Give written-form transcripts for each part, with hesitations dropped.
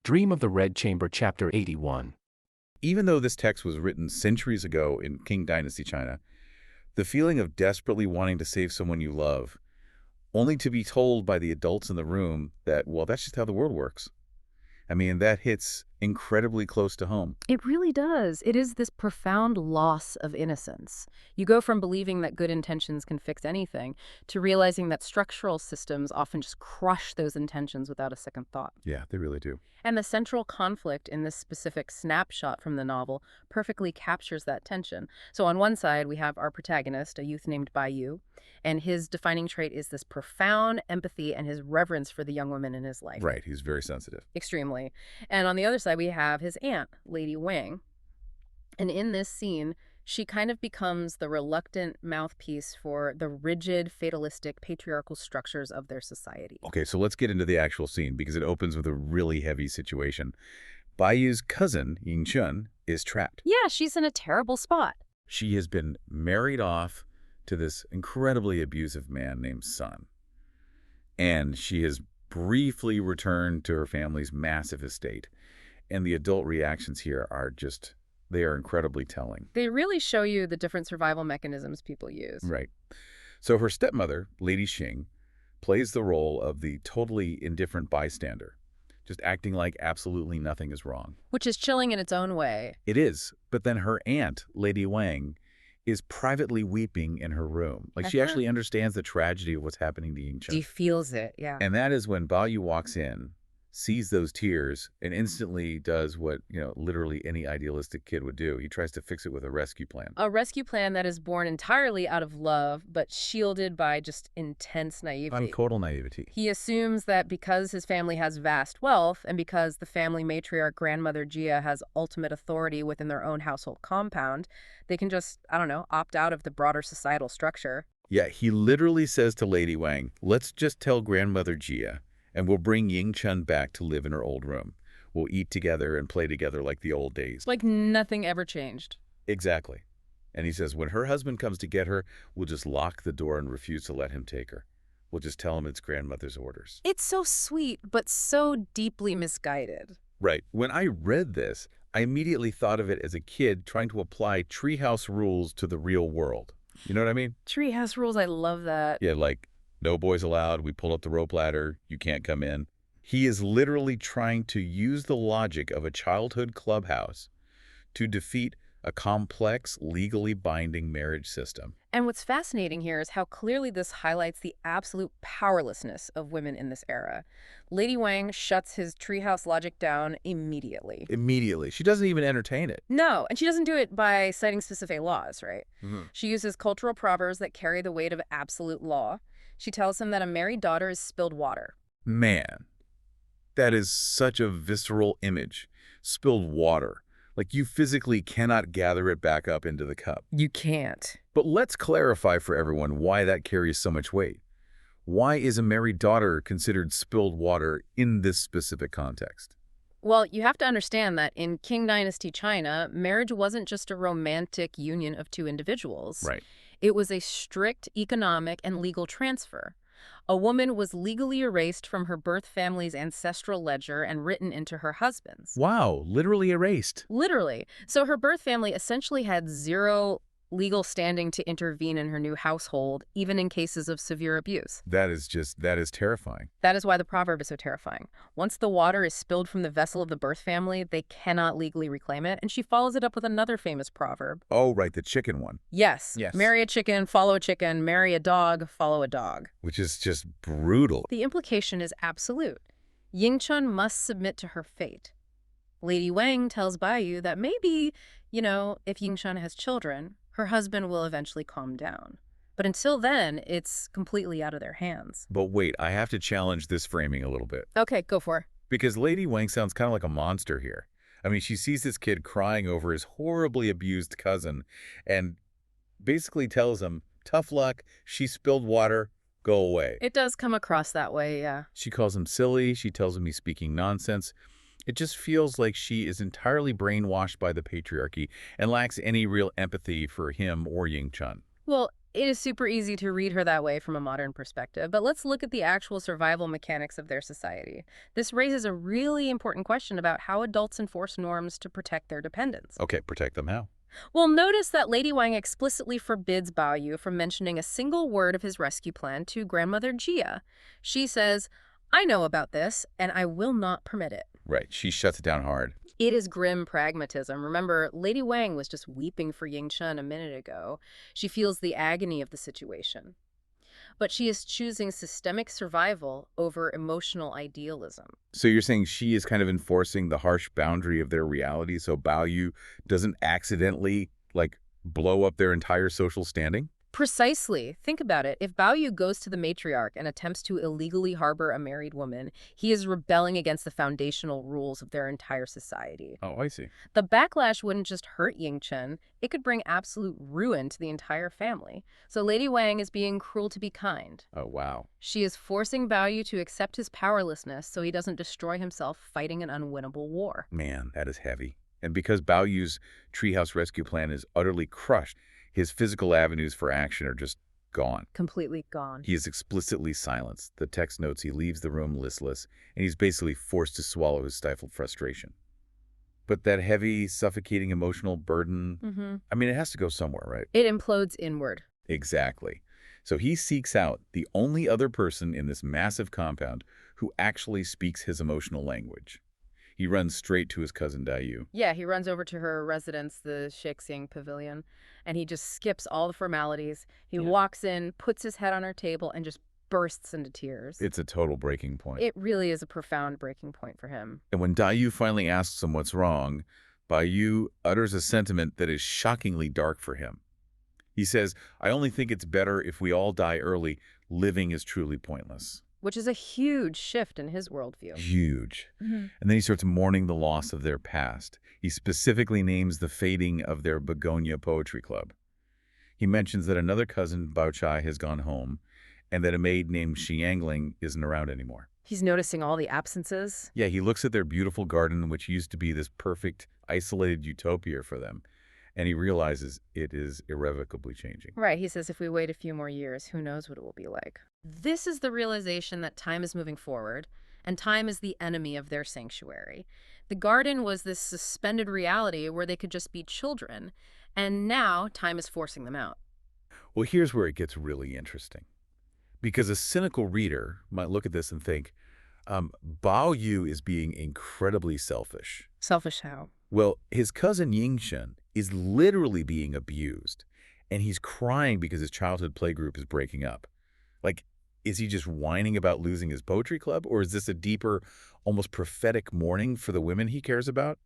Dream of the Red Chamber, Chapter 81. Even though this text was written centuries ago in Qing Dynasty China, the feeling of desperately wanting to save someone you love, only to be told by the adults in the room that, well, that's just how the world works. I mean, that hits incredibly close to home. It really does. It is this profound loss of innocence. You go from believing that good intentions can fix anything to realizing that structural systems often just crush those intentions without a second thought. Yeah, they really do. And the central conflict in this specific snapshot from the novel perfectly captures that tension. So on one side, we have our protagonist, a youth named Baoyu, and his defining trait is this profound empathy and his reverence for the young women in his life. Right, he's very sensitive. Extremely. And on the other side, we have his aunt, Lady Wang. And in this scene, she kind of becomes the reluctant mouthpiece for the rigid, fatalistic, patriarchal structures of their society. Okay, so let's get into the actual scene because it opens with a really heavy situation. Baoyu's cousin, Yingchun, is trapped. Yeah, she's in a terrible spot. She has been married off to this incredibly abusive man named Sun. And she has briefly returned to her family's massive estate. And the adult reactions here are just, they are incredibly telling. They really show you the different survival mechanisms people use. Right. So her stepmother, Lady Xing, plays the role of the totally indifferent bystander, just acting like absolutely nothing is wrong. Which is chilling in its own way. It is, but then her aunt, Lady Wang, is privately weeping in her room. Like she actually understands the tragedy of what's happening to Yingchun. She feels it, yeah. And that is when Baoyu walks in, sees those tears, and instantly does what, literally any idealistic kid would do. He tries to fix it with a rescue plan. A rescue plan that is born entirely out of love, but shielded by just intense naivety. Total naivety. He assumes that because his family has vast wealth, and because the family matriarch grandmother Jia has ultimate authority within their own household compound, they can just, opt out of the broader societal structure. Yeah, he literally says to Lady Wang, let's just tell grandmother Jia, and we'll bring Yingchun back to live in her old room. We'll eat together and play together like the old days. Like nothing ever changed. Exactly. And he says when her husband comes to get her, we'll just lock the door and refuse to let him take her. We'll just tell him it's grandmother's orders. It's so sweet, but so deeply misguided. Right. When I read this, I immediately thought of it as a kid trying to apply treehouse rules to the real world. You know what I mean? Treehouse rules, I love that. Yeah, like, no boys allowed, we pull up the rope ladder, you can't come in. He is literally trying to use the logic of a childhood clubhouse to defeat a complex, legally binding marriage system. And what's fascinating here is how clearly this highlights the absolute powerlessness of women in this era. Lady Wang shuts his treehouse logic down immediately. Immediately. She doesn't even entertain it. No, and she doesn't do it by citing specific laws, right? Mm-hmm. She uses cultural proverbs that carry the weight of absolute law. She tells him that a married daughter is spilled water. Man, that is such a visceral image. Spilled water. Like you physically cannot gather it back up into the cup. You can't. But let's clarify for everyone why that carries so much weight. Why is a married daughter considered spilled water in this specific context? Well, you have to understand that in Qing Dynasty China, marriage wasn't just a romantic union of two individuals. Right. It was a strict economic and legal transfer. A woman was legally erased from her birth family's ancestral ledger and written into her husband's. Wow, literally erased. Literally. So her birth family essentially had zero legal standing to intervene in her new household, even in cases of severe abuse. That is terrifying. That is why the proverb is so terrifying. Once the water is spilled from the vessel of the birth family, they cannot legally reclaim it, and she follows it up with another famous proverb. Oh, right, the chicken one. Yes. Yes. Marry a chicken, follow a chicken, marry a dog, follow a dog. Which is just brutal. The implication is absolute. Yingchun must submit to her fate. Lady Wang tells Baoyu that maybe, if Yingchun has children, her husband will eventually calm down. But until then, it's completely out of their hands. But wait, I have to challenge this framing a little bit. Okay, go for it. Because Lady Wang sounds kind of like a monster here. I mean, she sees this kid crying over his horribly abused cousin and basically tells him, tough luck, she spilled water, go away. It does come across that way, yeah. She calls him silly. She tells him he's speaking nonsense. It just feels like she is entirely brainwashed by the patriarchy and lacks any real empathy for him or Yingchun. Well, It is super easy to read her that way from a modern perspective, but let's look at the actual survival mechanics of their society. This raises a really important question about how adults enforce norms to protect their dependents. Okay, protect them how? Well, notice that Lady Wang explicitly forbids Baoyu from mentioning a single word of his rescue plan to grandmother Jia. She says, I know about this, and I will not permit it. Right, she shuts it down hard. It is grim pragmatism. Remember, Lady Wang was just weeping for Ying Chun a minute ago. She feels the agony of the situation. But she is choosing systemic survival over emotional idealism. So you're saying she is kind of enforcing the harsh boundary of their reality so Baoyu doesn't accidentally, like, blow up their entire social standing? Precisely. Think about it. If Baoyu goes to the matriarch and attempts to illegally harbor a married woman, he is rebelling against the foundational rules of their entire society. Oh, I see. The backlash wouldn't just hurt Ying Chen, it could bring absolute ruin to the entire family. So Lady Wang is being cruel to be kind. Oh, wow. She is forcing Baoyu to accept his powerlessness so he doesn't destroy himself fighting an unwinnable war. Man, that is heavy. And because Baoyu's treehouse rescue plan is utterly crushed, his physical avenues for action are just gone. Completely gone. He is explicitly silenced. The text notes he leaves the room listless, and he's basically forced to swallow his stifled frustration. But that heavy, suffocating emotional burden, I mean, it has to go somewhere, right? It implodes inward. Exactly. So he seeks out the only other person in this massive compound who actually speaks his emotional language. He runs straight to his cousin Dayu. Yeah, he runs over to her residence, the Shixing Pavilion, and he just skips all the formalities. He walks in, puts his head on her table, and just bursts into tears. It's a total breaking point. It really is a profound breaking point for him. And when Dayu finally asks him what's wrong, Baoyu utters a sentiment that is shockingly dark for him. He says, I only think it's better if we all die early. Living is truly pointless. Which is a huge shift in his worldview. Huge. And then he starts mourning the loss of their past. He specifically names the fading of their Begonia Poetry Club. He mentions that another cousin, Bao Chai, has gone home, and that a maid named Xiangling isn't around anymore. He's noticing all the absences. Yeah, he looks at their beautiful garden, which used to be this perfect, isolated utopia for them, and he realizes it is irrevocably changing. Right, he says if we wait a few more years, who knows what it will be like. This is the realization that time is moving forward, and time is the enemy of their sanctuary. The garden was this suspended reality where they could just be children, and now time is forcing them out. Well, here's where it gets really interesting. Because a cynical reader might look at this and think, Bao Yu is being incredibly selfish. Selfish how? Well, his cousin Yingshen is literally being abused, and he's crying because his childhood playgroup is breaking up. Like, is he just whining about losing his poetry club, or is this a deeper, almost prophetic mourning for the women he cares about?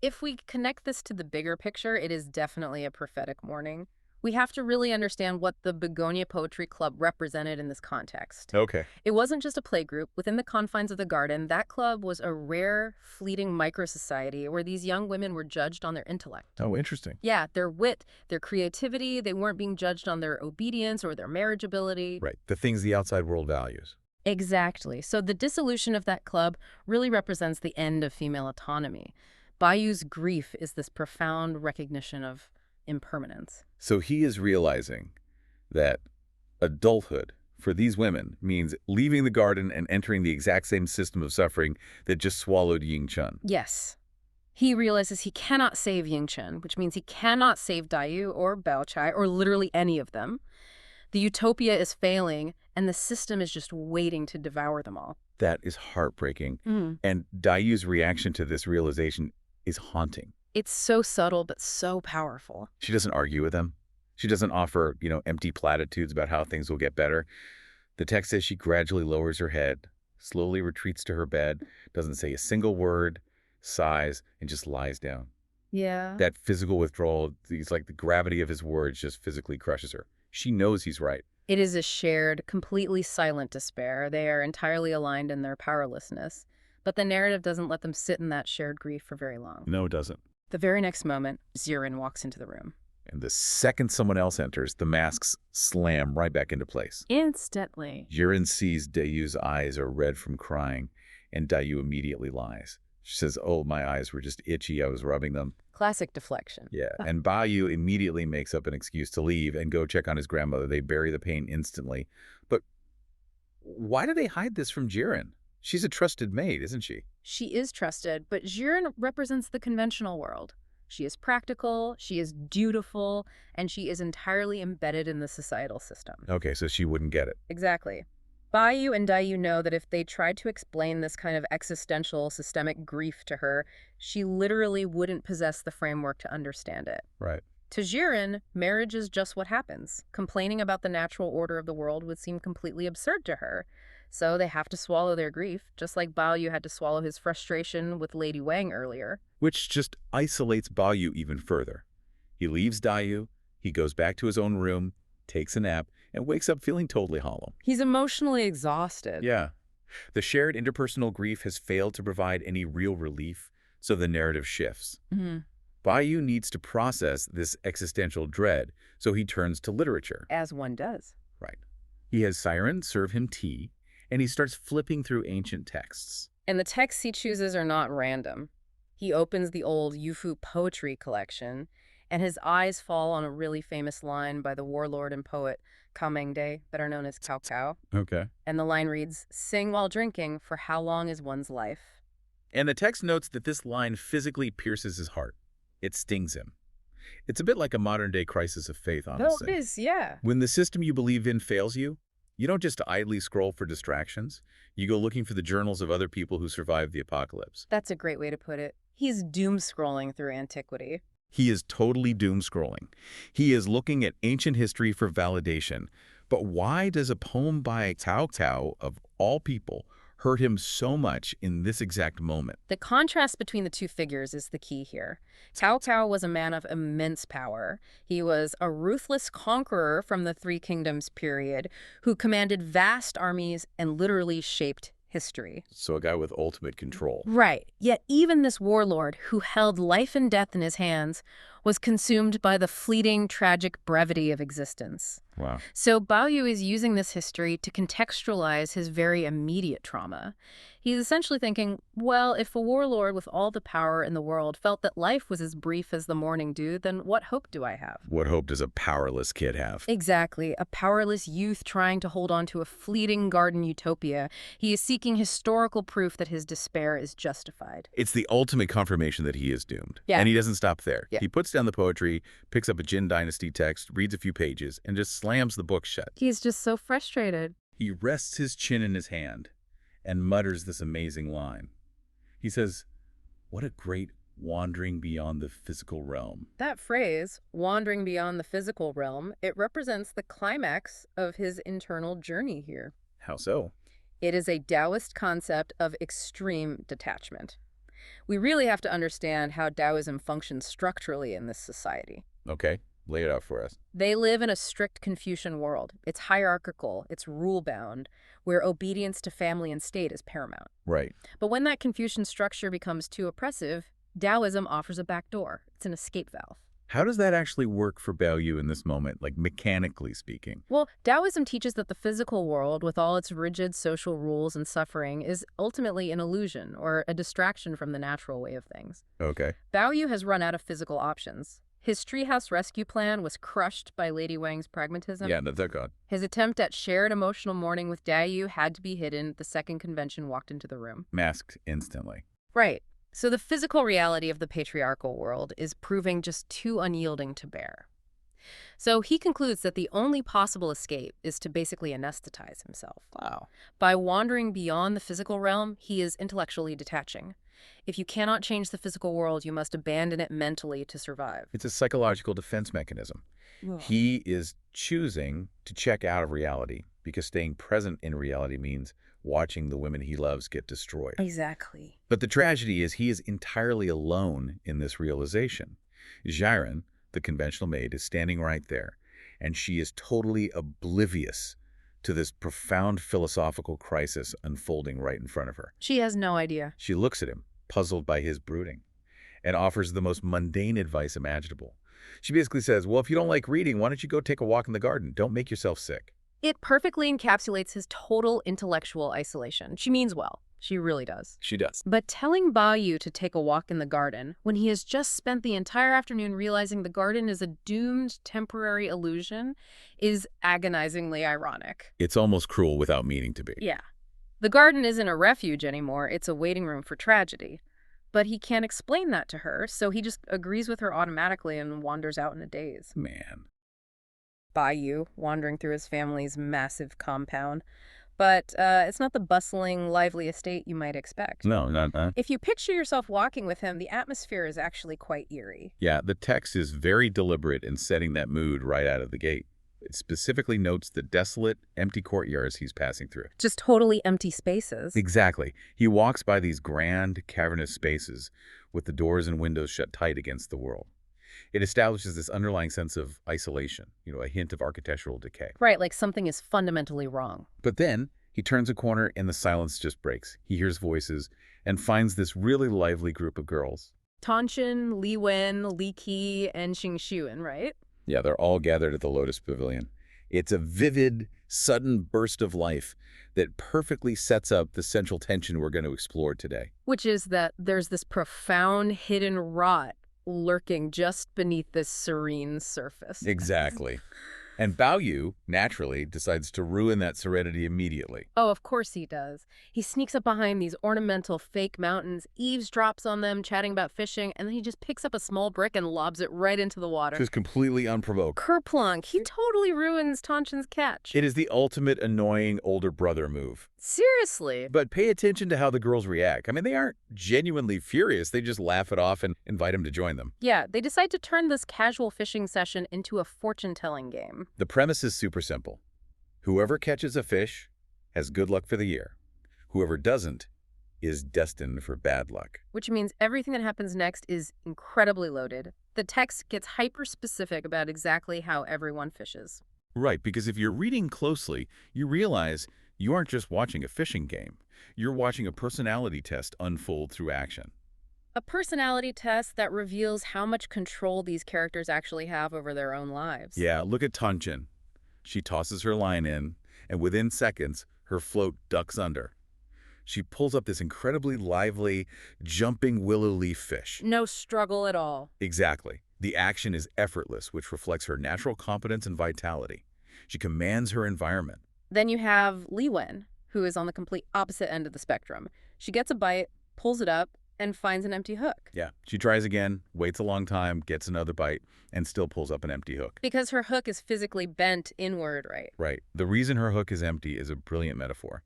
If we connect this to the bigger picture, it is definitely a prophetic mourning. We have to really understand what the Begonia Poetry Club represented in this context. Okay. It wasn't just a playgroup. Within the confines of the garden, that club was a rare, fleeting micro-society where these young women were judged on their intellect. Oh, interesting. Yeah, their wit, their creativity. They weren't being judged on their obedience or their marriage ability. Right. The things the outside world values. Exactly. So the dissolution of that club really represents the end of female autonomy. Bayou's grief is this profound recognition of impermanence. So he is realizing that adulthood for these women means leaving the garden and entering the exact same system of suffering that just swallowed Ying Chun. Yes. He realizes he cannot save Ying Chen, which means he cannot save Dayu or Bao Chai or literally any of them. The utopia is failing, and the system is just waiting to devour them all. That is heartbreaking. And Dayu's reaction to this realization is haunting. It's so subtle, but so powerful. She doesn't argue with him. She doesn't offer, empty platitudes about how things will get better. The text says she gradually lowers her head, slowly retreats to her bed, doesn't say a single word, sighs, and just lies down. Yeah. That physical withdrawal, the gravity of his words just physically crushes her. She knows he's right. It is a shared, completely silent despair. They are entirely aligned in their powerlessness. But the narrative doesn't let them sit in that shared grief for very long. No, it doesn't. The very next moment, Zirin walks into the room. And the second someone else enters, the masks slam right back into place. Instantly. Jiren sees Dayu's eyes are red from crying, and Dayu immediately lies. She says, oh, my eyes were just itchy. I was rubbing them. Classic deflection. Yeah, and Baoyu immediately makes up an excuse to leave and go check on his grandmother. They bury the pain instantly. But why do they hide this from Jiren? She's a trusted maid, isn't she? She is trusted, but Jiren represents the conventional world. She is practical, she is dutiful, and she is entirely embedded in the societal system. Okay, so she wouldn't get it. Exactly. Baoyu and Dayu know that if they tried to explain this kind of existential, systemic grief to her, she literally wouldn't possess the framework to understand it. Right. To Jiren, marriage is just what happens. Complaining about the natural order of the world would seem completely absurd to her. So they have to swallow their grief, just like Baoyu had to swallow his frustration with Lady Wang earlier. Which just isolates Baoyu even further. He leaves Dayu, he goes back to his own room, takes a nap, and wakes up feeling totally hollow. He's emotionally exhausted. Yeah. The shared interpersonal grief has failed to provide any real relief, so the narrative shifts. Baoyu needs to process this existential dread, so he turns to literature. As one does. Right. He has Siren serve him tea, and he starts flipping through ancient texts. And the texts he chooses are not random. He opens the old Yufu poetry collection, and his eyes fall on a really famous line by the warlord and poet Cao Mengde, better known as Cao Cao. Okay. And the line reads, "Sing while drinking, for how long is one's life?" And the text notes that this line physically pierces his heart. It stings him. It's a bit like a modern-day crisis of faith, honestly. Well, it is, yeah. When the system you believe in fails you, you don't just idly scroll for distractions. You go looking for the journals of other people who survived the apocalypse. That's a great way to put it. He's doom-scrolling through antiquity. He is totally doom-scrolling. He is looking at ancient history for validation. But why does a poem by Cao Cao, of all people, hurt him so much in this exact moment? The contrast between the two figures is the key here. Cao Cao was a man of immense power. He was a ruthless conqueror from the Three Kingdoms period who commanded vast armies and literally shaped history. So a guy with ultimate control. Right. Yet even this warlord, who held life and death in his hands, was consumed by the fleeting, tragic brevity of existence. Wow. So Baoyu is using this history to contextualize his very immediate trauma. He's essentially thinking, well, if a warlord with all the power in the world felt that life was as brief as the morning dew, then what hope do I have? What hope does a powerless kid have? Exactly. A powerless youth trying to hold on to a fleeting garden utopia. He is seeking historical proof that his despair is justified. It's the ultimate confirmation that he is doomed. Yeah. And he doesn't stop there. Yeah. He puts down the poetry, picks up a Jin Dynasty text, reads a few pages, and just slams the book shut. He's just so frustrated. He rests his chin in his hand and mutters this amazing line. He says, "What a great wandering beyond the physical realm." That phrase, wandering beyond the physical realm, it represents the climax of his internal journey here. How so? It is a Taoist concept of extreme detachment. We really have to understand how Taoism functions structurally in this society. Okay, lay it out for us. They live in a strict Confucian world. It's hierarchical, it's rule-bound, where obedience to family and state is paramount. Right. But when that Confucian structure becomes too oppressive, Taoism offers a back door. It's an escape valve. How does that actually work for Baoyu in this moment, like mechanically speaking? Well, Taoism teaches that the physical world, with all its rigid social rules and suffering, is ultimately an illusion or a distraction from the natural way of things. Okay. Baoyu has run out of physical options. His treehouse rescue plan was crushed by Lady Wang's pragmatism. Yeah, that's God. His attempt at shared emotional mourning with Dayu had to be hidden the second convention walked into the room. Masked instantly. Right. So the physical reality of the patriarchal world is proving just too unyielding to bear. So he concludes that the only possible escape is to basically anesthetize himself. Wow. By wandering beyond the physical realm, he is intellectually detaching. If you cannot change the physical world, you must abandon it mentally to survive. It's a psychological defense mechanism. He is choosing to check out of reality because staying present in reality means watching the women he loves get destroyed. Exactly. But the tragedy is he is entirely alone in this realization. Jiren, the conventional maid, is standing right there, and she is totally oblivious to this profound philosophical crisis unfolding right in front of her. She has no idea. She looks at him, puzzled by his brooding, and offers the most mundane advice imaginable. She basically says, well, if you don't like reading, why don't you go take a walk in the garden? Don't make yourself sick. It perfectly encapsulates his total intellectual isolation. She means well. She really does. She does. But telling Baoyu to take a walk in the garden, when he has just spent the entire afternoon realizing the garden is a doomed temporary illusion, is agonizingly ironic. It's almost cruel without meaning to be. Yeah. The garden isn't a refuge anymore, it's a waiting room for tragedy. But he can't explain that to her, so he just agrees with her automatically and wanders out in a daze. Man. Baoyu, wandering through his family's massive compound. But it's not the bustling, lively estate you might expect. No, not. If you picture yourself walking with him, the atmosphere is actually quite eerie. Yeah, the text is very deliberate in setting that mood right out of the gate. It specifically notes the desolate, empty courtyards he's passing through. Just totally empty spaces. Exactly. He walks by these grand, cavernous spaces with the doors and windows shut tight against the world. It establishes this underlying sense of isolation, a hint of architectural decay. Right, like something is fundamentally wrong. But then he turns a corner and the silence just breaks. He hears voices and finds this really lively group of girls. Tanshin, Li Wen, Li Qi, and Xing Xuan, right? Yeah, they're all gathered at the Lotus Pavilion. It's a vivid, sudden burst of life that perfectly sets up the central tension we're going to explore today. Which is that there's this profound hidden rot lurking just beneath this serene surface. Exactly. And Baoyu, naturally, decides to ruin that serenity immediately. Oh, of course he does. He sneaks up behind these ornamental fake mountains, eavesdrops on them, chatting about fishing, and then he just picks up a small brick and lobs it right into the water. Just completely unprovoked. Kerplunk, he totally ruins Tanshin's catch. It is the ultimate annoying older brother move. Seriously. But pay attention to how the girls react. I mean, they aren't genuinely furious. They just laugh it off and invite him to join them. Yeah, they decide to turn this casual fishing session into a fortune-telling game. The premise is super simple. Whoever catches a fish has good luck for the year. Whoever doesn't is destined for bad luck. Which means everything that happens next is incredibly loaded. The text gets hyper-specific about exactly how everyone fishes. Right, because if you're reading closely, you realize you aren't just watching a fishing game. You're watching a personality test unfold through action. A personality test that reveals how much control these characters actually have over their own lives. Yeah, look at Tanshin. She tosses her line in, and within seconds, her float ducks under. She pulls up this incredibly lively, jumping willow leaf fish. No struggle at all. Exactly. The action is effortless, which reflects her natural competence and vitality. She commands her environment. Then you have Li Wen, who is on the complete opposite end of the spectrum. She gets a bite, pulls it up, and finds an empty hook. Yeah, she tries again, waits a long time, gets another bite, and still pulls up an empty hook. Because her hook is physically bent inward, right? Right. The reason her hook is empty is a brilliant metaphor.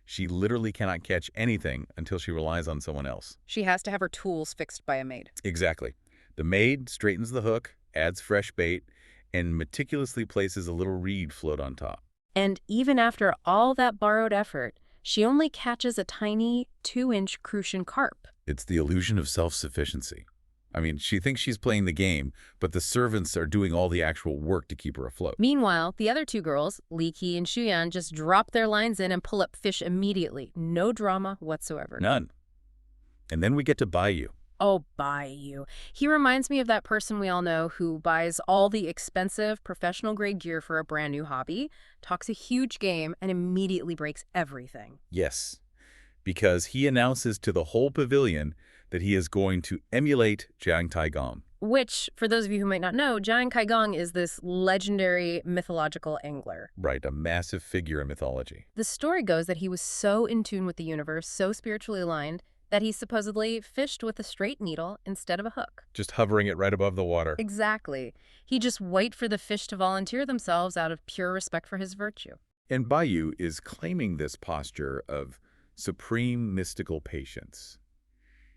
She literally cannot catch anything until she relies on someone else. She has to have her tools fixed by a maid. Exactly. The maid straightens the hook, adds fresh bait, and meticulously places a little reed float on top. And even after all that borrowed effort, she only catches a tiny 2-inch crucian carp. It's the illusion of self-sufficiency. I mean, she thinks she's playing the game, but the servants are doing all the actual work to keep her afloat. Meanwhile, the other two girls, Li Qi and Xuyan, just drop their lines in and pull up fish immediately. No drama whatsoever. None. And then we get to Baoyu. Oh, Baoyu. He reminds me of that person we all know who buys all the expensive professional-grade gear for a brand new hobby, talks a huge game, and immediately breaks everything. Yes, because he announces to the whole pavilion that he is going to emulate Jiang Taigong. Which, for those of you who might not know, Jiang Taigong is this legendary mythological angler. Right, a massive figure in mythology. The story goes that he was so in tune with the universe, so spiritually aligned, that he supposedly fished with a straight needle instead of a hook. Just hovering it right above the water. Exactly. He just wait for the fish to volunteer themselves out of pure respect for his virtue. And Baoyu is claiming this posture of supreme mystical patience.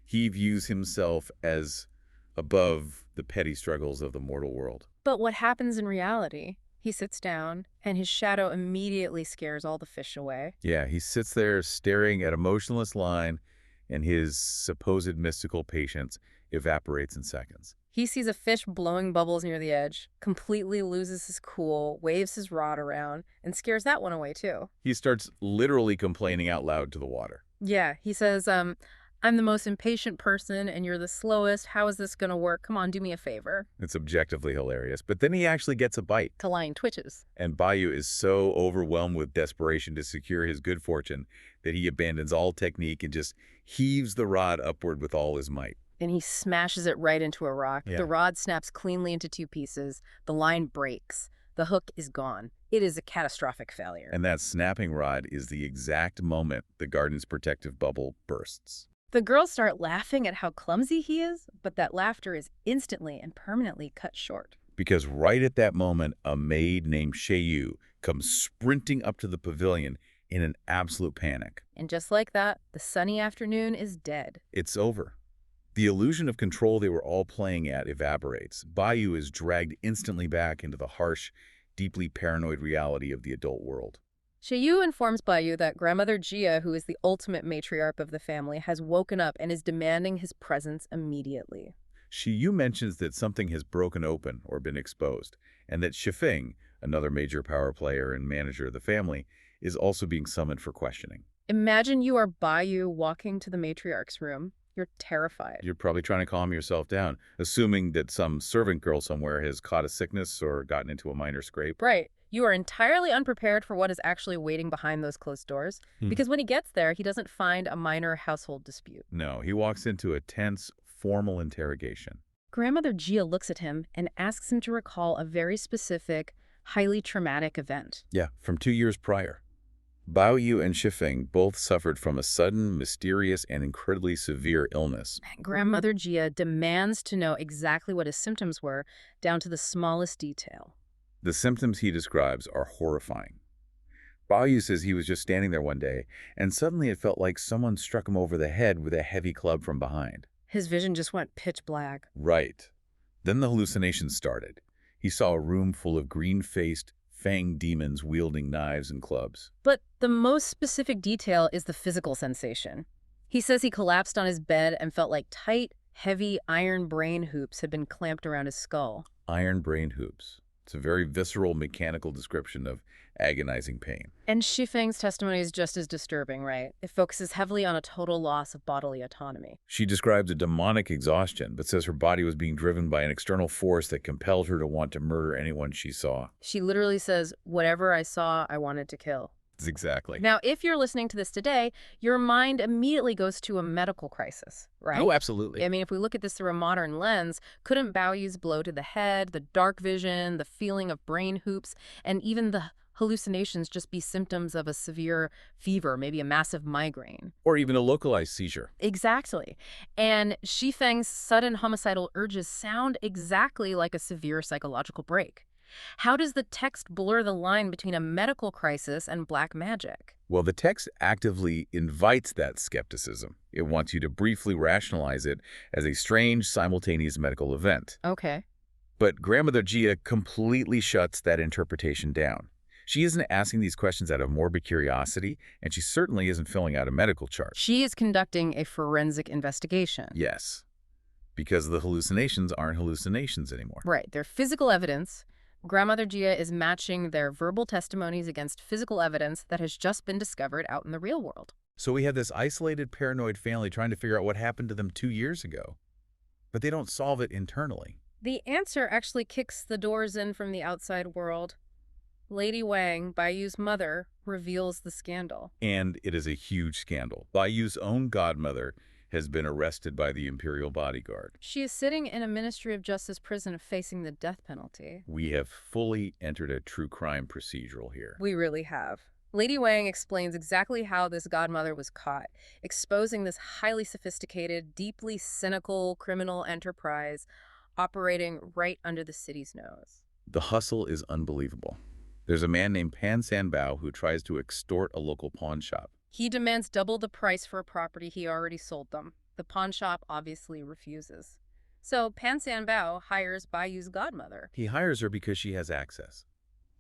He views himself as above the petty struggles of the mortal world. But what happens in reality? He sits down, and his shadow immediately scares all the fish away. Yeah, he sits there staring at a motionless line, and his supposed mystical patience evaporates in seconds. He sees a fish blowing bubbles near the edge, completely loses his cool, waves his rod around, and scares that one away too. He starts literally complaining out loud to the water. Yeah, he says, I'm the most impatient person and you're the slowest. How is this going to work? Come on, do me a favor. It's objectively hilarious. But then he actually gets a bite. The lion twitches. And Baoyu is so overwhelmed with desperation to secure his good fortune that he abandons all technique and just heaves the rod upward with all his might. And he smashes it right into a rock. Yeah. The rod snaps cleanly into two pieces. The line breaks. The hook is gone. It is a catastrophic failure. And that snapping rod is the exact moment the garden's protective bubble bursts. The girls start laughing at how clumsy he is, but that laughter is instantly and permanently cut short. Because right at that moment, a maid named Baoyu comes sprinting up to the pavilion in an absolute panic. And just like that, the sunny afternoon is dead. It's over. The illusion of control they were all playing at evaporates. Baoyu is dragged instantly back into the harsh, deeply paranoid reality of the adult world. Baoyu informs Baoyu that grandmother Jia, who is the ultimate matriarch of the family, has woken up and is demanding his presence immediately. Baoyu mentions that something has broken open or been exposed, and that Shifeng, another major power player and manager of the family, is also being summoned for questioning. Imagine you are Baoyu walking to the matriarch's room. You're terrified. You're probably trying to calm yourself down, assuming that some servant girl somewhere has caught a sickness or gotten into a minor scrape. Right. You are entirely unprepared for what is actually waiting behind those closed doors, because when he gets there, he doesn't find a minor household dispute. No, he walks into a tense, formal interrogation. Grandmother Jia looks at him and asks him to recall a very specific, highly traumatic event. Yeah, from 2 years prior. Baoyu and Shifeng both suffered from a sudden, mysterious, and incredibly severe illness. Grandmother Jia demands to know exactly what his symptoms were, down to the smallest detail. The symptoms he describes are horrifying. Baoyu says he was just standing there one day, and suddenly it felt like someone struck him over the head with a heavy club from behind. His vision just went pitch black. Right. Then the hallucinations started. He saw a room full of green-faced, fanged demons wielding knives and clubs. But the most specific detail is the physical sensation. He says he collapsed on his bed and felt like tight, heavy iron brain hoops had been clamped around his skull. Iron brain hoops. It's a very visceral, mechanical description of agonizing pain. And Shifeng's testimony is just as disturbing, right? It focuses heavily on a total loss of bodily autonomy. She describes a demonic exhaustion, but says her body was being driven by an external force that compelled her to want to murder anyone she saw. She literally says, whatever I saw, I wanted to kill. Exactly. Now, if you're listening to this today, your mind immediately goes to a medical crisis, right? Oh, absolutely. I mean, if we look at this through a modern lens, couldn't Baoyu's blow to the head, the dark vision, the feeling of brain hoops, and even the hallucinations just be symptoms of a severe fever, maybe a massive migraine? Or even a localized seizure. Exactly. And Shifeng's sudden homicidal urges sound exactly like a severe psychological break. How does the text blur the line between a medical crisis and black magic? Well, the text actively invites that skepticism. It wants you to briefly rationalize it as a strange, simultaneous medical event. Okay. But Grandmother Jia completely shuts that interpretation down. She isn't asking these questions out of morbid curiosity, and she certainly isn't filling out a medical chart. She is conducting a forensic investigation. Yes, because the hallucinations aren't hallucinations anymore. Right. They're physical evidence. Grandmother Jia is matching their verbal testimonies against physical evidence that has just been discovered out in the real world. So we have this isolated, paranoid family trying to figure out what happened to them 2 years ago, but they don't solve it internally. The answer actually kicks the doors in from the outside world. Lady Wang, Baoyu's mother, reveals the scandal. And it is a huge scandal. Baoyu's own godmother has been arrested by the Imperial Bodyguard. She is sitting in a Ministry of Justice prison facing the death penalty. We have fully entered a true crime procedural here. We really have. Lady Wang explains exactly how this godmother was caught, exposing this highly sophisticated, deeply cynical criminal enterprise operating right under the city's nose. The hustle is unbelievable. There's a man named Pan Sanbao who tries to extort a local pawn shop. He demands double the price for a property he already sold them. The pawn shop obviously refuses. So Pan Sanbao hires Baoyu's godmother. He hires her because she has access.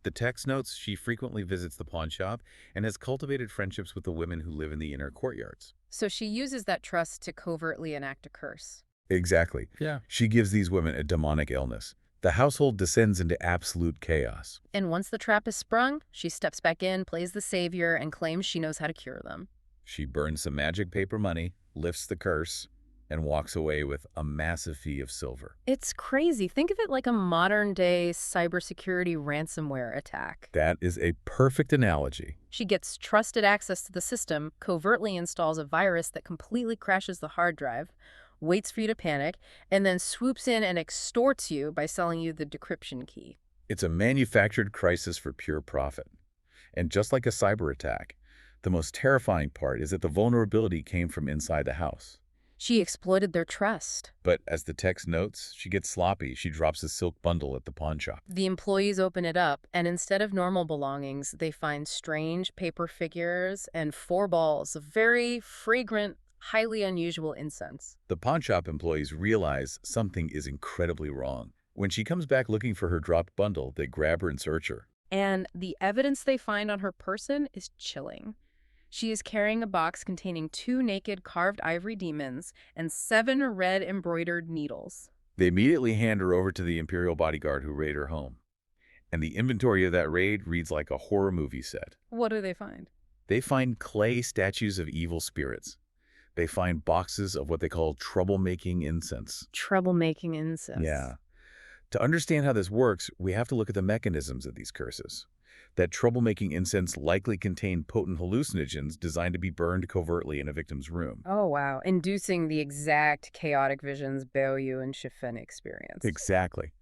The text notes she frequently visits the pawn shop and has cultivated friendships with the women who live in the inner courtyards. So she uses that trust to covertly enact a curse. Exactly. Yeah. She gives these women a demonic illness. The household descends into absolute chaos. And once the trap is sprung, she steps back in, plays the savior, and claims she knows how to cure them. She burns some magic paper money, lifts the curse, and walks away with a massive fee of silver. It's crazy. Think of it like a modern-day cybersecurity ransomware attack. That is a perfect analogy. She gets trusted access to the system, covertly installs a virus that completely crashes the hard drive, waits for you to panic, and then swoops in and extorts you by selling you the decryption key. It's a manufactured crisis for pure profit. And just like a cyber attack, the most terrifying part is that the vulnerability came from inside the house. She exploited their trust. But as the text notes, she gets sloppy. She drops a silk bundle at the pawn shop. The employees open it up, and instead of normal belongings, they find strange paper figures and 4 balls of very fragrant, highly unusual incense. The pawn shop employees realize something is incredibly wrong. When she comes back looking for her dropped bundle, they grab her and search her. And the evidence they find on her person is chilling. She is carrying a box containing 2 naked carved ivory demons and 7 red embroidered needles. They immediately hand her over to the Imperial bodyguard who raid her home. And the inventory of that raid reads like a horror movie set. What do they find? They find clay statues of evil spirits. They find boxes of what they call troublemaking incense. Troublemaking incense. Yeah. To understand how this works, we have to look at the mechanisms of these curses. That troublemaking incense likely contained potent hallucinogens designed to be burned covertly in a victim's room. Oh, wow. Inducing the exact chaotic visions Baoyu and Shifen experienced. Exactly.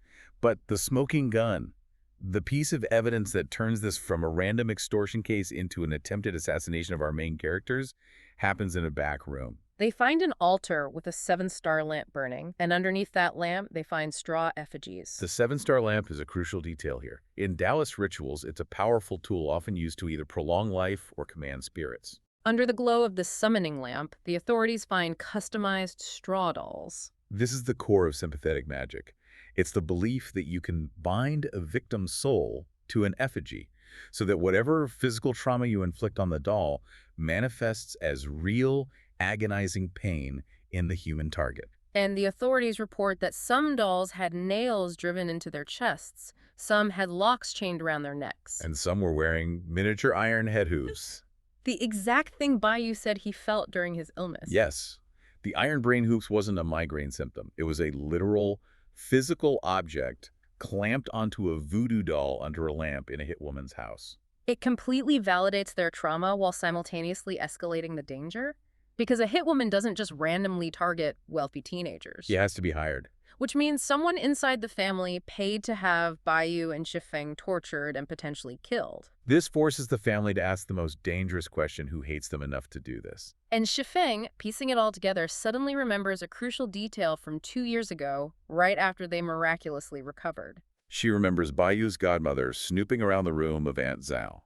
But the smoking gun, the piece of evidence that turns this from a random extortion case into an attempted assassination of our main characters, happens in a back room. They find an altar with a 7-star lamp burning, and underneath that lamp, they find straw effigies. The 7-star lamp is a crucial detail here. In Taoist rituals, it's a powerful tool often used to either prolong life or command spirits. Under the glow of the summoning lamp, the authorities find customized straw dolls. This is the core of sympathetic magic. It's the belief that you can bind a victim's soul to an effigy, so that whatever physical trauma you inflict on the doll manifests as real, agonizing pain in the human target. And the authorities report that some dolls had nails driven into their chests, some had locks chained around their necks. And some were wearing miniature iron head hoops. The exact thing Baoyu said he felt during his illness. Yes. The iron brain hoops wasn't a migraine symptom. It was a literal, physical object clamped onto a voodoo doll under a lamp in a hit woman's house. It completely validates their trauma while simultaneously escalating the danger. Because a hit woman doesn't just randomly target wealthy teenagers. She has to be hired. Which means someone inside the family paid to have Baoyu and Shifeng tortured and potentially killed. This forces the family to ask the most dangerous question: who hates them enough to do this? And Shifeng, piecing it all together, suddenly remembers a crucial detail from 2 years ago, right after they miraculously recovered. She remembers Baoyu's godmother snooping around the room of Aunt Zhao.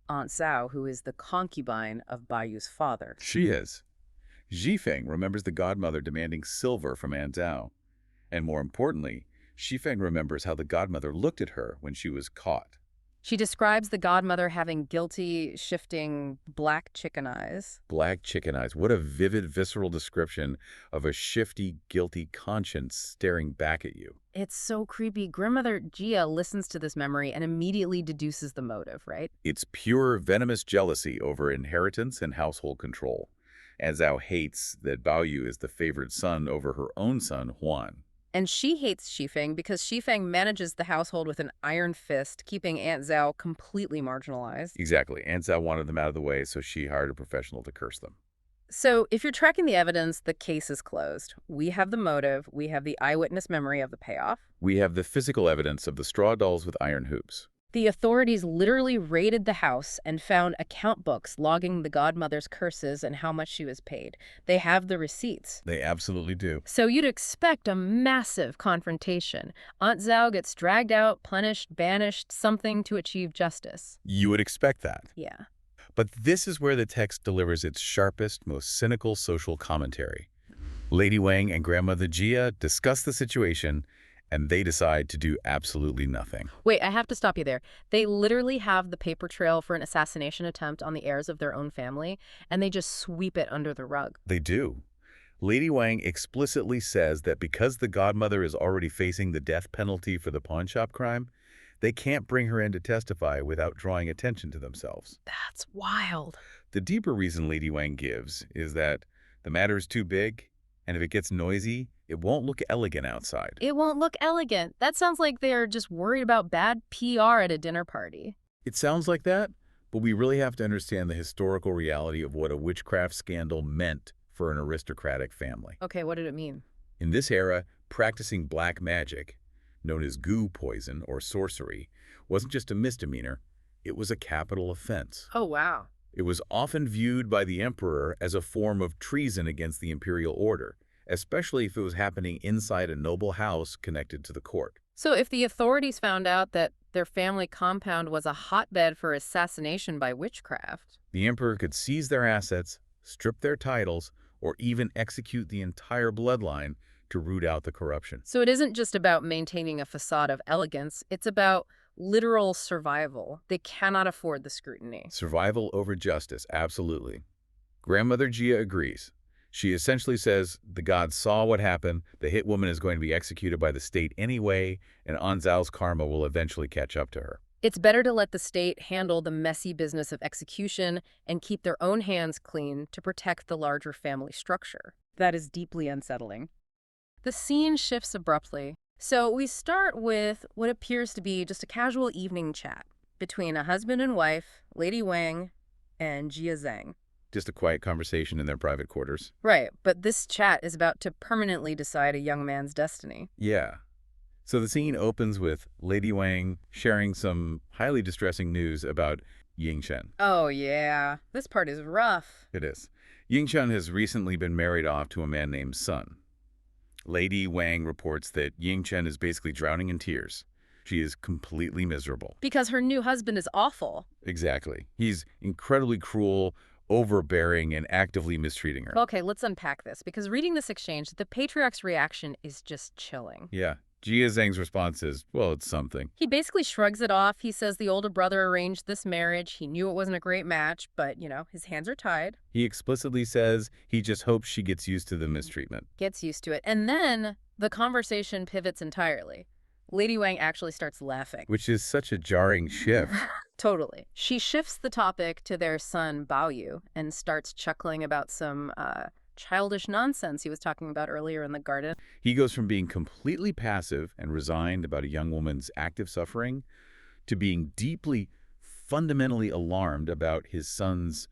Aunt Zhao, who is the concubine of Baoyu's father. She is. Zhifeng remembers the godmother demanding silver from Aunt Zhao. And more importantly, Zhifeng remembers how the godmother looked at her when she was caught. She describes the godmother having guilty, shifting, black chicken eyes. Black chicken eyes. What a vivid, visceral description of a shifty, guilty conscience staring back at you. It's so creepy. Grandmother Jia listens to this memory and immediately deduces the motive, right? It's pure, venomous jealousy over inheritance and household control. Aunt Zhao hates that Baoyu is the favored son over her own son, Huan. And she hates Shifeng because Shifeng manages the household with an iron fist, keeping Aunt Zhao completely marginalized. Exactly. Aunt Zhao wanted them out of the way, so she hired a professional to curse them. So if you're tracking the evidence, the case is closed. We have the motive. We have the eyewitness memory of the payoff. We have the physical evidence of the straw dolls with iron hoops. The authorities literally raided the house and found account books logging the godmother's curses and how much she was paid. They have the receipts. They absolutely do. So you'd expect a massive confrontation. Aunt Zhao gets dragged out, punished, banished, something to achieve justice. You would expect that. Yeah. But this is where the text delivers its sharpest, most cynical social commentary. Lady Wang and Grandmother Jia discuss the situation, and they decide to do absolutely nothing. Wait, I have to stop you there. They literally have the paper trail for an assassination attempt on the heirs of their own family, and they just sweep it under the rug. They do. Lady Wang explicitly says that because the godmother is already facing the death penalty for the pawnshop crime, They can't bring her in to testify without drawing attention to themselves. That's wild. The deeper reason Lady Wang gives is that the matter is too big, and if it gets noisy, it won't look elegant outside. It won't look elegant. That sounds like they're just worried about bad PR at a dinner party. It sounds like that, but we really have to understand the historical reality of what a witchcraft scandal meant for an aristocratic family. Okay, what did it mean? In this era, practicing black magic, known as goo poison or sorcery, wasn't just a misdemeanor, it was a capital offense. Oh, wow. It was often viewed by the emperor as a form of treason against the imperial order, especially if it was happening inside a noble house connected to the court. So if the authorities found out that their family compound was a hotbed for assassination by witchcraft... The emperor could seize their assets, strip their titles, or even execute the entire bloodline to root out the corruption. So it isn't just about maintaining a facade of elegance, it's about literal survival. They cannot afford the scrutiny. Survival over justice, absolutely. Grandmother Jia agrees. She essentially says the gods saw what happened, the hit woman is going to be executed by the state anyway, and Anzal's karma will eventually catch up to her. It's better to let the state handle the messy business of execution and keep their own hands clean to protect the larger family structure. That is deeply unsettling. The scene shifts abruptly. So we start with what appears to be just a casual evening chat between a husband and wife, Lady Wang, and Jia Zhang. Just a quiet conversation in their private quarters. Right, but this chat is about to permanently decide a young man's destiny. Yeah. So the scene opens with Lady Wang sharing some highly distressing news about Yingchen. Oh yeah, this part is rough. It is. Yingchen has recently been married off to a man named Sun. Lady Wang reports that Yingchen is basically drowning in tears. She is completely miserable. Because her new husband is awful. Exactly. He's incredibly cruel, overbearing, and actively mistreating her. Okay, let's unpack this, because reading this exchange, the patriarch's reaction is just chilling. Yeah. Jia Zhang's response is, well, it's something. He basically shrugs it off. He says the older brother arranged this marriage. He knew it wasn't a great match, but, his hands are tied. He explicitly says he just hopes she gets used to the mistreatment. Gets used to it. And then the conversation pivots entirely. Lady Wang actually starts laughing. Which is such a jarring shift. Totally. She shifts the topic to their son, Baoyu, and starts chuckling about some childish nonsense he was talking about earlier in the garden. He goes from being completely passive and resigned about a young woman's active suffering to being deeply, fundamentally alarmed about his son's,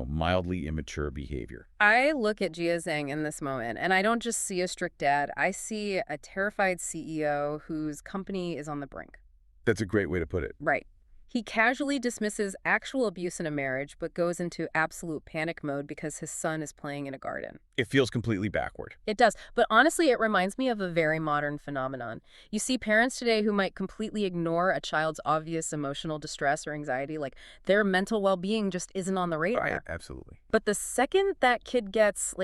mildly immature behavior. I look at Jia Zhang in this moment, and I don't just see a strict dad. I see a terrified CEO whose company is on the brink. That's a great way to put it. Right. He casually dismisses actual abuse in a marriage, but goes into absolute panic mode because his son is playing in a garden. It feels completely backward. It does, but honestly, it reminds me of a very modern phenomenon. You see parents today who might completely ignore a child's obvious emotional distress or anxiety, like their mental well-being just isn't on the radar. Right, absolutely. But the second that kid gets,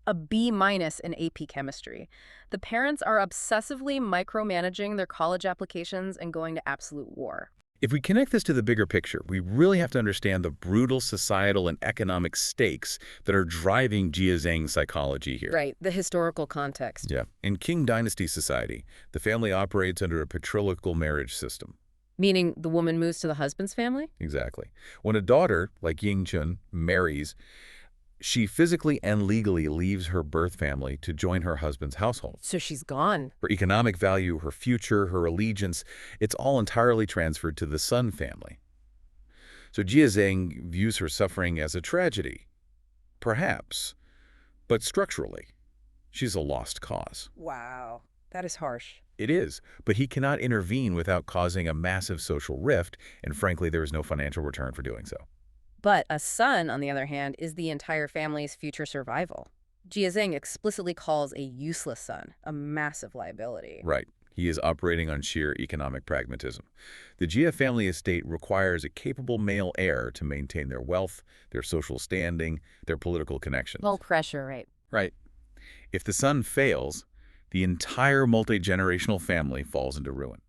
a B- in AP chemistry, the parents are obsessively micromanaging their college applications and going to absolute war. If we connect this to the bigger picture, we really have to understand the brutal societal and economic stakes that are driving Jia Zhang's psychology here. Right, the historical context. Yeah. In Qing Dynasty society, the family operates under a patriarchal marriage system. Meaning the woman moves to the husband's family? Exactly. When a daughter, like Yingchen, marries, she physically and legally leaves her birth family to join her husband's household. So she's gone. Her economic value, her future, her allegiance, it's all entirely transferred to the Sun family. So Jia Zhang views her suffering as a tragedy. Perhaps. But structurally, she's a lost cause. Wow, that is harsh. It is, but he cannot intervene without causing a massive social rift, and frankly, there is no financial return for doing so. But a son, on the other hand, is the entire family's future survival. Jia Zhang explicitly calls a useless son a massive liability. Right. He is operating on sheer economic pragmatism. The Jia family estate requires a capable male heir to maintain their wealth, their social standing, their political connections. Low pressure, right? Right. If the son fails, the entire multi-generational family falls into ruin.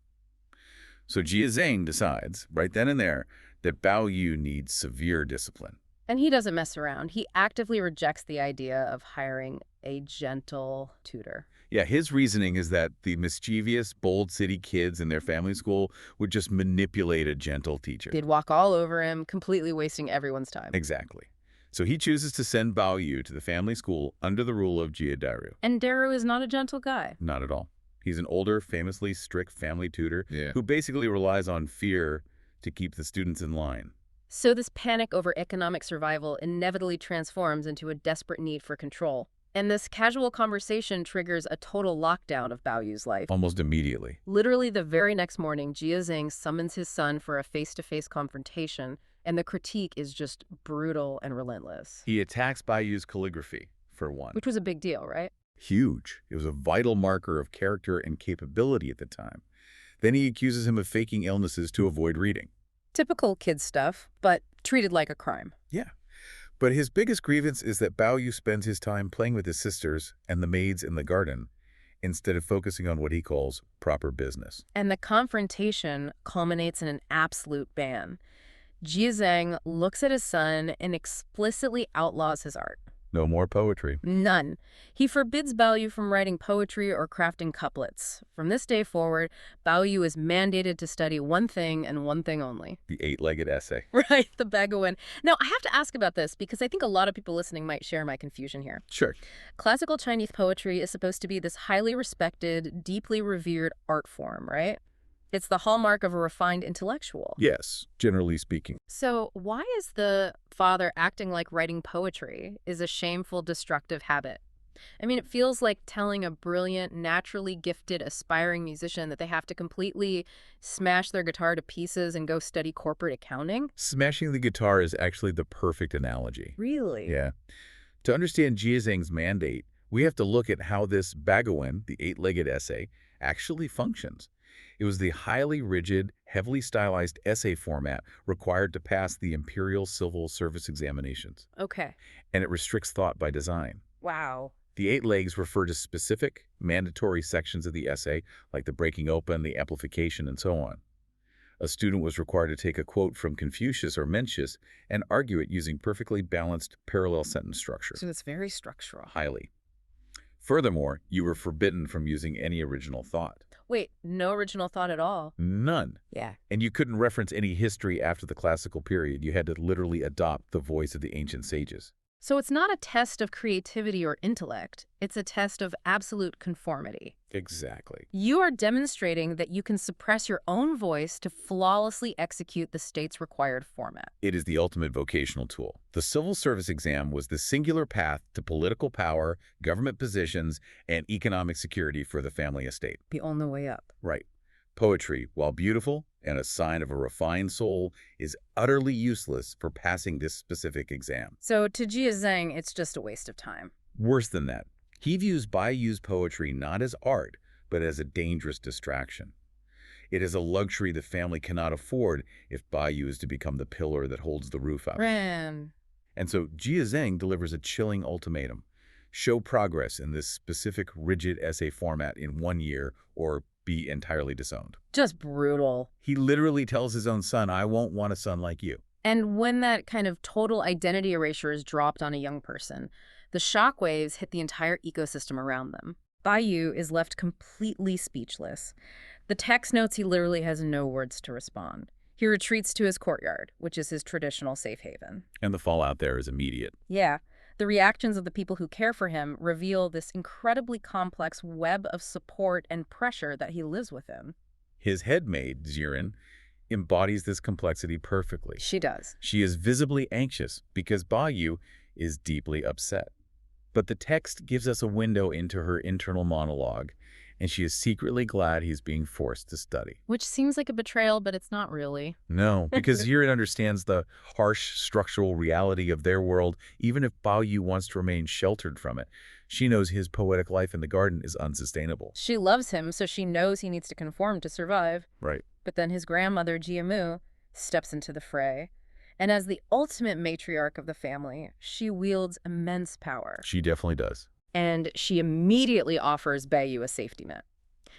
So Jia Zhang decides, right then and there, that Baoyu needs severe discipline. And he doesn't mess around. He actively rejects the idea of hiring a gentle tutor. Yeah, his reasoning is that the mischievous, bold city kids in their family school would just manipulate a gentle teacher. They'd walk all over him, completely wasting everyone's time. Exactly. So he chooses to send Baoyu to the family school under the rule of Daru. And Daru is not a gentle guy. Not at all. He's an older, famously strict family tutor Yeah. who basically relies on fear to keep the students in line. So this panic over economic survival inevitably transforms into a desperate need for control. And this casual conversation triggers a total lockdown of Baoyu's life. Almost immediately. Literally the very next morning, Jia Zhang summons his son for a face-to-face confrontation, and the critique is just brutal and relentless. He attacks Baoyu's calligraphy, for one. Which was a big deal, right? Huge. It was a vital marker of character and capability at the time. Then he accuses him of faking illnesses to avoid reading. Typical kid stuff, but treated like a crime. Yeah. But his biggest grievance is that Baoyu spends his time playing with his sisters and the maids in the garden instead of focusing on what he calls proper business. And the confrontation culminates in an absolute ban. Jia Zhang looks at his son and explicitly outlaws his art. No more poetry. None. He forbids Baoyu from writing poetry or crafting couplets. From this day forward, Baoyu is mandated to study one thing and one thing only. The eight-legged essay. Right, the Baoyu. Now, I have to ask about this because I think a lot of people listening might share my confusion here. Sure. Classical Chinese poetry is supposed to be this highly respected, deeply revered art form, right? It's the hallmark of a refined intellectual. Yes, generally speaking. So why is the father acting like writing poetry is a shameful, destructive habit? I mean, it feels like telling a brilliant, naturally gifted, aspiring musician that they have to completely smash their guitar to pieces and go study corporate accounting. Smashing the guitar is actually the perfect analogy. Really? Yeah. To understand Jia Zhang's mandate, we have to look at how this Baoyu, the eight-legged essay, actually functions. It was the highly rigid, heavily stylized essay format required to pass the Imperial Civil Service examinations, Okay. and it restricts thought by design. Wow. The 8 legs refer to specific, mandatory sections of the essay, like the breaking open, the amplification, and so on. A student was required to take a quote from Confucius or Mencius and argue it using perfectly balanced parallel sentence structure. So it's very structural. Highly. Furthermore, you were forbidden from using any original thought. Wait, no original thought at all? None. Yeah. And you couldn't reference any history after the classical period. You had to literally adopt the voice of the ancient sages. So it's not a test of creativity or intellect. It's a test of absolute conformity. Exactly. You are demonstrating that you can suppress your own voice to flawlessly execute the state's required format. It is the ultimate vocational tool. The civil service exam was the singular path to political power, government positions, and economic security for the family estate. The only way up. Right. Poetry, while beautiful and a sign of a refined soul, is utterly useless for passing this specific exam. So to Jia Zhang, it's just a waste of time. Worse than that, he views Baoyu's poetry not as art, but as a dangerous distraction. It is a luxury the family cannot afford if Baoyu is to become the pillar that holds the roof up. Ran. And so Jia Zhang delivers a chilling ultimatum. Show progress in this specific rigid essay format in 1 year or be entirely disowned. Just brutal. He literally tells his own son, I won't want a son like you. And when that kind of total identity erasure is dropped on a young person, the shockwaves hit the entire ecosystem around them. Baoyu is left completely speechless. The text notes he literally has no words to respond. He retreats to his courtyard, which is his traditional safe haven. And the fallout there is immediate. Yeah. The reactions of the people who care for him reveal this incredibly complex web of support and pressure that he lives within. His headmaid, Zirin, embodies this complexity perfectly. She does. She is visibly anxious because Baoyu is deeply upset. But the text gives us a window into her internal monologue, and she is secretly glad he's being forced to study. Which seems like a betrayal, but it's not really. No, because Zirin understands the harsh structural reality of their world, even if Baoyu wants to remain sheltered from it. She knows his poetic life in the garden is unsustainable. She loves him, so she knows he needs to conform to survive. Right. But then his grandmother, Jiamu, steps into the fray. And as the ultimate matriarch of the family, she wields immense power. She definitely does. And she immediately offers Baoyu a safety net.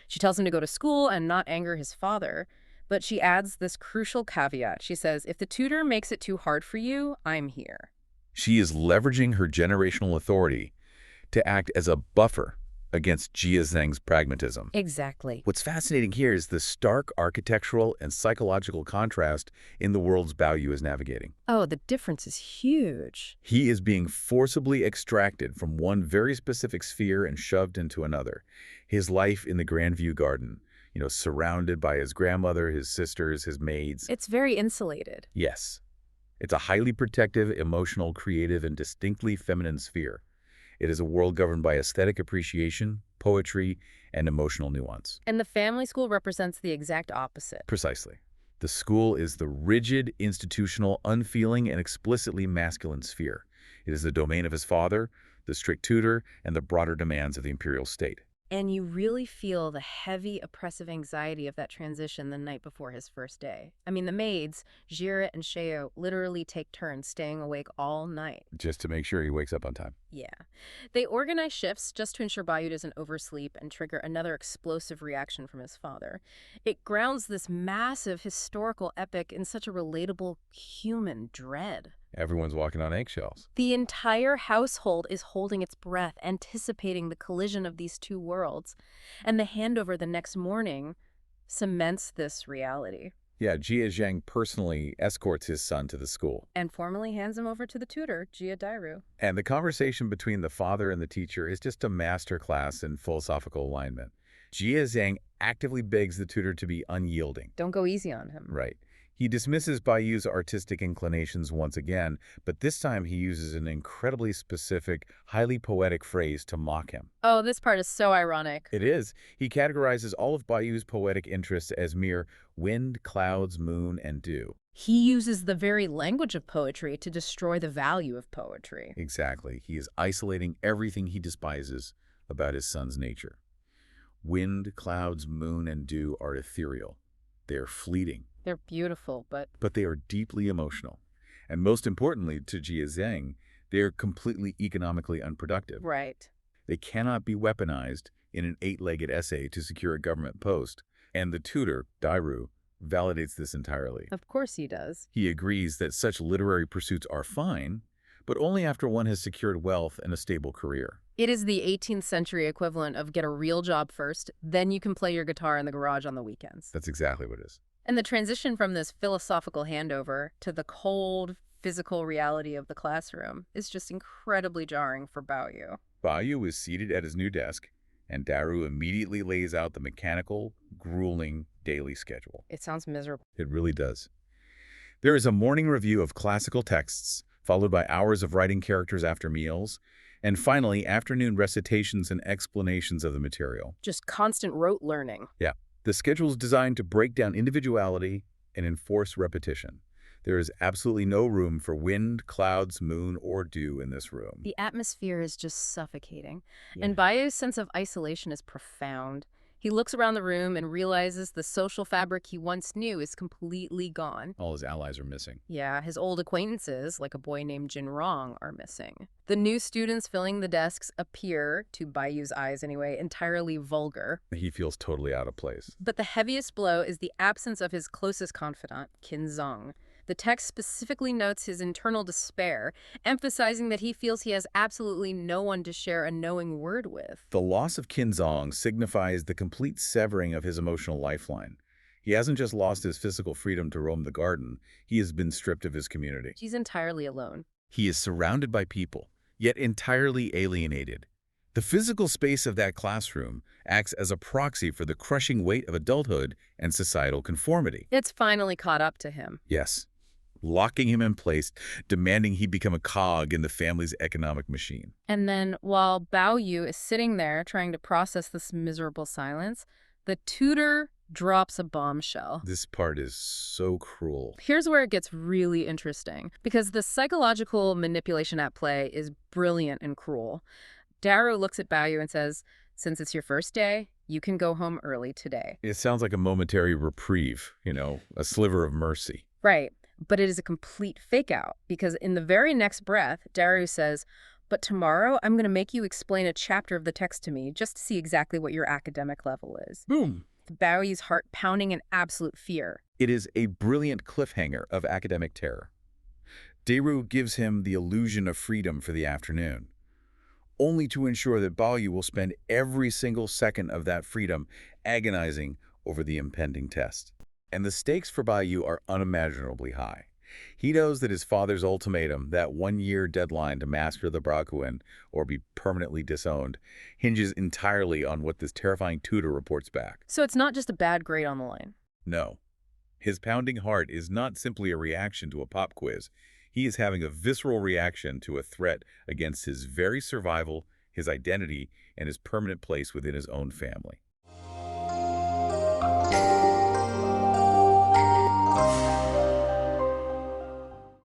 She tells him to go to school and not anger his father, but she adds this crucial caveat. She says, if the tutor makes it too hard for you, I'm here. She is leveraging her generational authority to act as a buffer against Jia Zheng's pragmatism. Exactly. What's fascinating here is the stark architectural and psychological contrast in the worlds Baoyu is navigating. Oh, the difference is huge. He is being forcibly extracted from one very specific sphere and shoved into another. His life in the Grandview Garden, surrounded by his grandmother, his sisters, his maids. It's very insulated. Yes. It's a highly protective, emotional, creative, and distinctly feminine sphere. It is a world governed by aesthetic appreciation, poetry, and emotional nuance. And the family school represents the exact opposite. Precisely. The school is the rigid, institutional, unfeeling, and explicitly masculine sphere. It is the domain of his father, the strict tutor, and the broader demands of the imperial state. And you really feel the heavy, oppressive anxiety of that transition the night before his first day. I mean, the maids, Jira and Sheo, literally take turns staying awake all night. Just to make sure he wakes up on time. Yeah. They organize shifts just to ensure Baoyu doesn't oversleep and trigger another explosive reaction from his father. It grounds this massive historical epic in such a relatable human dread. Everyone's walking on eggshells. The entire household is holding its breath, anticipating the collision of these two worlds, and the handover the next morning cements this reality. Yeah, Jia Zheng personally escorts his son to the school. And formally hands him over to the tutor, Jia Dairu. And the conversation between the father and the teacher is just a masterclass in philosophical alignment. Jia Zheng actively begs the tutor to be unyielding. Don't go easy on him. Right. He dismisses Baoyu's artistic inclinations once again, but this time he uses an incredibly specific, highly poetic phrase to mock him. Oh, this part is so ironic. It is. He categorizes all of Baoyu's poetic interests as mere wind, clouds, moon, and dew. He uses the very language of poetry to destroy the value of poetry. Exactly. He is isolating everything he despises about his son's nature. Wind, clouds, moon, and dew are ethereal. They are fleeting. They're beautiful, but They are deeply emotional. And most importantly, to Jia Zheng, they are completely economically unproductive. right. They cannot be weaponized in an 8-legged essay to secure a government post. And the tutor, Dairu, validates this entirely. Of course he does. He agrees that such literary pursuits are fine, but only after one has secured wealth and a stable career. It is the 18th century equivalent of get a real job first, then you can play your guitar in the garage on the weekends. That's exactly what it is. And the transition from this philosophical handover to the cold, physical reality of the classroom is just incredibly jarring for Baoyu. Baoyu is seated at his new desk, and Daru immediately lays out the mechanical, grueling daily schedule. It sounds miserable. It really does. There is a morning review of classical texts, followed by hours of writing characters after meals, and finally, afternoon recitations and explanations of the material. Just constant rote learning. Yeah. The schedule is designed to break down individuality and enforce repetition. There is absolutely no room for wind, clouds, moon, or dew in this room. The atmosphere is just suffocating. Yeah. And Baoyu's sense of isolation is profound. He looks around the room and realizes the social fabric he once knew is completely gone. All his allies are missing. Yeah, his old acquaintances, like a boy named Jin Rong, are missing. The new students filling the desks appear, to Baoyu's eyes anyway, entirely vulgar. He feels totally out of place. But the heaviest blow is the absence of his closest confidant, Qin Zong. The text specifically notes his internal despair, emphasizing that he feels he has absolutely no one to share a knowing word with. The loss of Qin Zong signifies the complete severing of his emotional lifeline. He hasn't just lost his physical freedom to roam the garden, he has been stripped of his community. He's entirely alone. He is surrounded by people, yet entirely alienated. The physical space of that classroom acts as a proxy for the crushing weight of adulthood and societal conformity. It's finally caught up to him. Yes, locking him in place, demanding he become a cog in the family's economic machine. And then, while Baoyu is sitting there trying to process this miserable silence, the tutor drops a bombshell. This part is so cruel. Here's where it gets really interesting, because the psychological manipulation at play is brilliant and cruel. Daru looks at Baoyu and says, "Since it's your first day, you can go home early today." It sounds like a momentary reprieve, a sliver of mercy. Right. But it is a complete fake out, because in the very next breath, Daru says, "But tomorrow I'm going to make you explain a chapter of the text to me just to see exactly what your academic level is." Boom. Baoyu's heart pounding in absolute fear. It is a brilliant cliffhanger of academic terror. Daru gives him the illusion of freedom for the afternoon. only to ensure that Baoyu will spend every single second of that freedom agonizing over the impending test. And the stakes for Baoyu are unimaginably high. He knows that his father's ultimatum, that one-year deadline to master the Brakuen or be permanently disowned, hinges entirely on what this terrifying tutor reports back. So it's not just a bad grade on the line. No. His pounding heart is not simply a reaction to a pop quiz. He is having a visceral reaction to a threat against his very survival, his identity, and his permanent place within his own family.